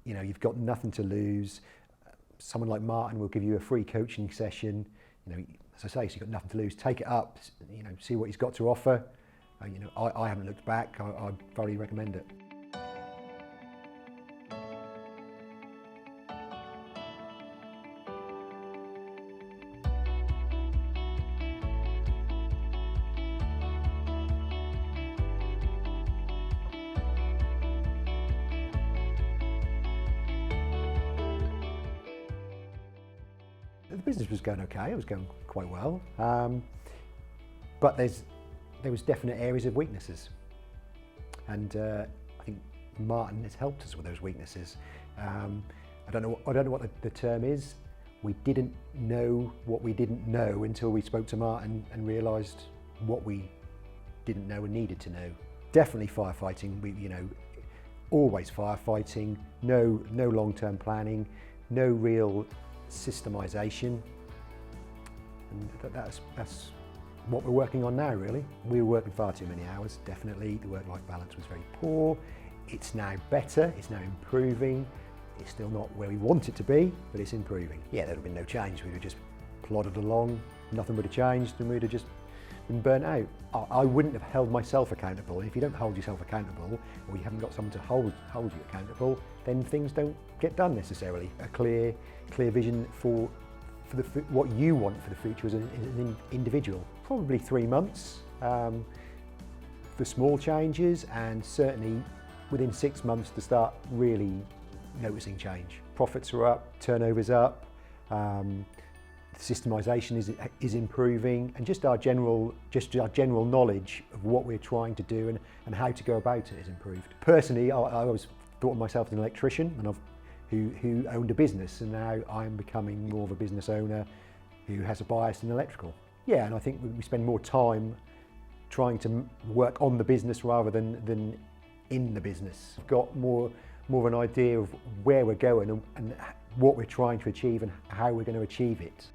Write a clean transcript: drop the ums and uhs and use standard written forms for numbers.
you know, you've got nothing to lose. Someone like Martin will give you a free coaching session. You know, as I say, so you've got nothing to lose. Take it up, you know, see what he's got to offer. You know, I haven't looked back. I'd thoroughly recommend it. The business was going okay, it was going quite well, but there was definite areas of weaknesses, and I think Martin has helped us with those weaknesses. I don't know what the term is. We didn't know what we didn't know until we spoke to Martin and realised what we didn't know and needed to know. Definitely firefighting. You know, always firefighting. No long-term planning. No real systemization, and that's what we're working on now, really. We were working far too many hours, definitely. The work-life balance was very poor. It's now better, it's now improving. It's still not where we want it to be, but it's improving. Yeah, there'd have been no change. We'd have just plodded along, nothing would have changed, and we'd have just been burnt out. I wouldn't have held myself accountable. And if you don't hold yourself accountable, or you haven't got someone to hold you accountable, then things don't get done necessarily. A clear vision for what you want for the future as an individual. Probably 3 months for small changes, and certainly within 6 months to start really noticing change. Profits are up, turnover's up, systemization is improving, and just our general knowledge of what we're trying to do and how to go about it is improved. Personally, I always thought of myself as an electrician and who owned a business, and now I'm becoming more of a business owner who has a bias in electrical. Yeah, and I think we spend more time trying to work on the business rather than in the business. I've got more of an idea of where we're going and what we're trying to achieve and how we're going to achieve it.